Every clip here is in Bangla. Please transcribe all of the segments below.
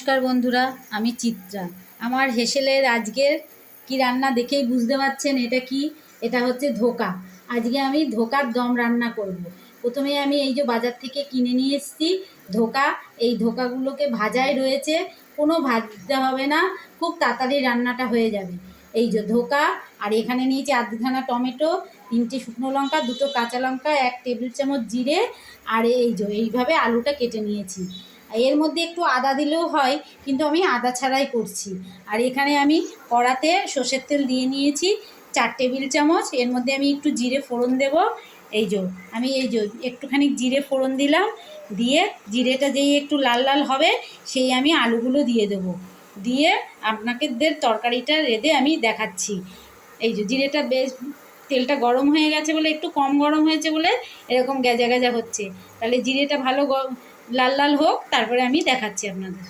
নমস্কার বন্ধুরা, আমি চিত্রা। আমার হেসেলের আজকের কি রান্না দেখেই বুঝতে পারছেন এটা কি। এটা হচ্ছে ধোকা। আজকে আমি ধোকার দম রান্না করব। প্রথমে আমি এই যে বাজার থেকে কিনে নিয়ে এসেছি ধোকা। এই ধোকাগুলোকে ভাজাই রয়েছে, কোনো ভাজতে হবে না, খুব তাড়াতাড়ি রান্নাটা হয়ে যাবে। এই যে ধোকা, আর এখানে নিয়েছি আধখানা টমেটো, 3টে শুকনো লঙ্কা, 2টো কাঁচা লঙ্কা, 1 টেবিল চামচ জিরে, আর এই যে এইভাবে আলুটা কেটে নিয়েছি। এর মধ্যে একটু আদা দিলেও হয়, কিন্তু আমি আদা ছাড়াই করছি। আর এখানে আমি কড়াতে সর্ষের তেল দিয়ে নিয়েছি 4 টেবিল চামচ। এর মধ্যে আমি একটু জিরে ফোড়ন দেব। আমি একটুখানি জিরে ফোড়ন দিলাম, দিয়ে জিরেটা যেই একটু লাল লাল হবে সেই আমি আলুগুলো দিয়ে দেবো। দিয়ে আপনাদের তরকারিটা রেঁধে আমি দেখাচ্ছি। জিরেটা বেশ, তেলটা গরম হয়ে গেছে বলে, একটু কম গরম হয়েছে বলে এরকম গ্যাজা গ্যাজা হচ্ছে। তাহলে জিরেটা ভালো লাল লাল হোক, তারপরে আমি দেখাচ্ছি আপনাদের।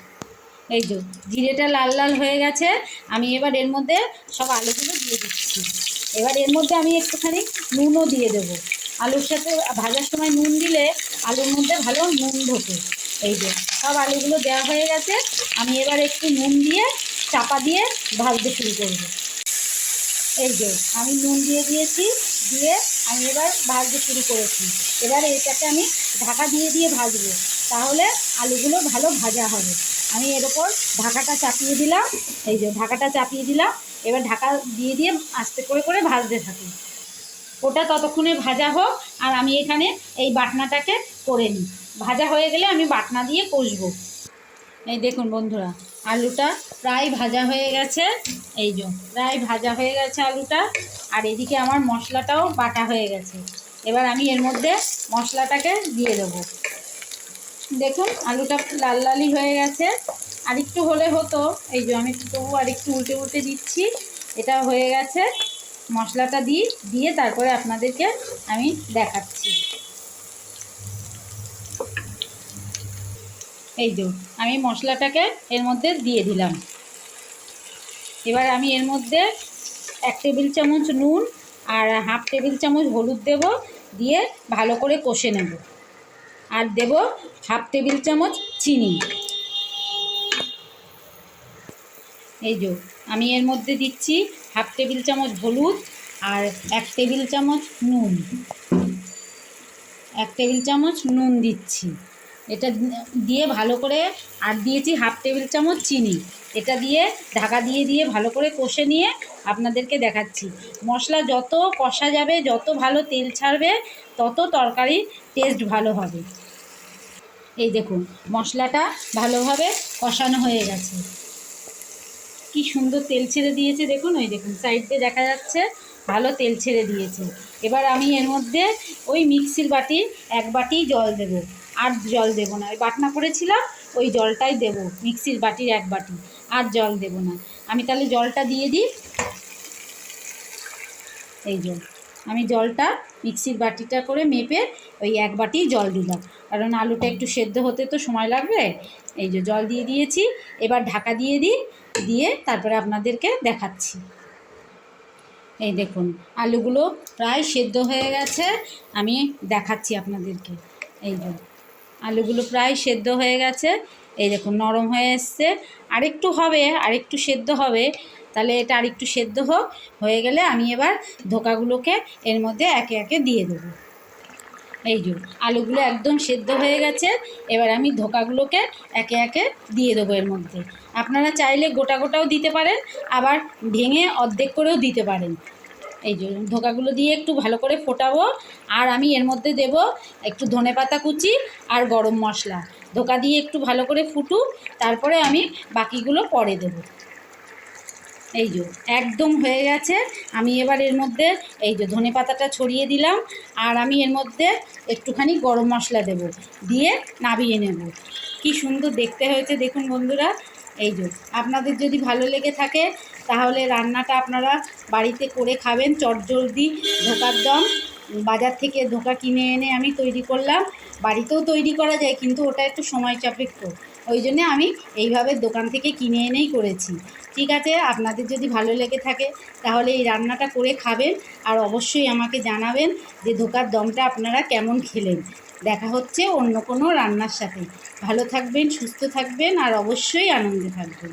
জিরেটা লাল লাল হয়ে গেছে। আমি এবার এর মধ্যে সব আলুগুলো দিয়ে দিচ্ছি। এবার এর মধ্যে আমি একটুখানি নুনও দিয়ে দেবো। আলুর সাথে ভাজার সময় নুন দিলে আলুর মধ্যে ভালো নুন ঢোকে। সব আলুগুলো দেওয়া হয়ে গেছে। আমি এবার একটু নুন দিয়ে চাপা দিয়ে ভাজতে শুরু করব। আমি নুন দিয়ে দিয়েছি, দিয়ে আমি এবার ভাজতে শুরু করেছি। এবার এটাকে আমি ঢাকা দিয়ে দিয়ে ভাজবো, তাহলে আলুগুলো ভালো ভাজা হবে। আমি এর ওপর ঢাকাটা চাপিয়ে দিলাম। ঢাকাটা চাপিয়ে দিলাম। এবার ঢাকা দিয়ে দিয়ে আস্তে করে করে ভাজতে থাকি। ওটা ততক্ষণে ভাজা হোক, আর আমি এখানে এই বাটনাটাকে করে নিই। ভাজা হয়ে গেলে আমি বাটনা দিয়ে কষবো। দেখুন বন্ধুরা, আলুটা প্রায় ভাজা হয়ে গেছে। প্রায় ভাজা হয়ে গেছে আলুটা। আর এদিকে আমার মশলাটাও বাটা হয়ে গেছে। এবার আমি এর মধ্যে মশলাটাকে দিয়ে দেবো। দেখুন আলুটা লাল লালই হয়ে গেছে। আরেকটু হলে হতো। আমি তবু আরেকটু উল্টে উল্টে দিচ্ছি। এটা হয়ে গেছে। মশলাটা দিয়ে তারপরে আপনাদেরকে আমি দেখাচ্ছি। আমি মশলাটাকে এর মধ্যে দিয়ে দিলাম। এবার আমি এর মধ্যে 1 টেবিল চামচ নুন আর হাফ টেবিল চামচ হলুদ দেব, দিয়ে ভালো করে কষে নেব। আর দেব হাফ টেবিল চামচ চিনি। আমি এর মধ্যে দিচ্ছি হাফ টেবিল চামচ হলুদ আর 1 টেবিল চামচ নুন। 1 টেবিল চামচ নুন দিচ্ছি। এটা দিয়ে ভালো করে, আর দিয়েছি হাফ টেবিল চামচ চিনি। এটা দিয়ে ঢাকা দিয়ে দিয়ে ভালো করে কষে নিয়ে আপনাদেরকে দেখাচ্ছি। মশলা যত কষা যাবে, যত ভালো তেল ছাড়বে, তত তরকারির টেস্ট ভালো হবে। দেখুন মশলাটা ভালোভাবে কষানো হয়ে গেছে। কি সুন্দর তেল ছেড়ে দিয়েছে দেখুন। দেখুন সাইড দিয়ে দেখা যাচ্ছে ভালো তেল ছেড়ে দিয়েছে। এবার আমি এর মধ্যে ওই মিক্সির বাটি 1 বাটি জল দেব। আর জল দেব না। বাটনা করেছিলাম ওই জলটাই দেব, মিক্সির বাটির 1 বাটি। আর জল দেব না। আমি তাহলে জলটা দিয়ে দিই। আমি জলটা মিক্সির বাটিটা করে মেপে ওই 1 বাটি জল দিলাম, কারণ আলুটা একটু সেদ্ধ হতে তো সময় লাগবে। জল দিয়ে দিয়েছি। এবার ঢাকা দিয়ে দিই, দিয়ে তারপরে আপনাদেরকে দেখাচ্ছি। দেখুন আলুগুলো প্রায় সেদ্ধ হয়ে গেছে। আমি দেখাচ্ছি আপনাদেরকে। আলুগুলো প্রায় সেদ্ধ হয়ে গেছে। দেখুন নরম হয়ে এসছে। আরেকটু হবে, আরেকটু সেদ্ধ হবে। তাহলে এটা আরেকটু সেদ্ধ হয়ে গেলে আমি এবার ধোকাগুলোকে এর মধ্যে একে একে দিয়ে দেবো। আলুগুলো একদম সেদ্ধ হয়ে গেছে। এবার আমি ধোকাগুলোকে একে একে দিয়ে দেবো এর মধ্যে। আপনারা চাইলে গোটা গোটাও দিতে পারেন, আবার ভেঙে অর্ধেক করেও দিতে পারেন। ধোকাগুলো দিয়ে একটু ভালো করে ফোটাবো। আর আমি এর মধ্যে দেব একটু ধনেপাতা কুচি আর গরম মশলা। ধোকা দিয়ে একটু ভালো করে ফুটুক, তারপরে আমি বাকিগুলো পরে দেবো। একদম হয়ে গেছে। আমি এবার এর মধ্যে ধনেপাতাটা ছড়িয়ে দিলাম। আর আমি এর মধ্যে একটুখানি গরম মশলা দেব, দিয়ে নামিয়ে নেব। কি সুন্দর দেখতে হয়েছে দেখুন বন্ধুরা। আপনাদের যদি ভালো লেগে থাকে তাহলে রান্নাটা আপনারা বাড়িতে করে খাবেন। চটজলদি ধোকার দম। বাজার থেকে ধোকা কিনে এনে আমি তৈরি করলাম। বাড়িতেও তৈরি করা যায়, কিন্তু ওটা একটু সময় সাপেক্ষ। ওই জন্যে আমি এইভাবে দোকান থেকে কিনে এনেই করেছি। ঠিক আছে, আপনাদের যদি ভালো লেগে থাকে তাহলে এই রান্নাটা করে খাবেন, আর অবশ্যই আমাকে জানাবেন যে ধোকার দমটা আপনারা কেমন খেলেন। দেখা হচ্ছে অন্য কোনো রান্নার সাথে। ভালো থাকবেন, সুস্থ থাকবেন, আর অবশ্যই আনন্দে থাকবেন।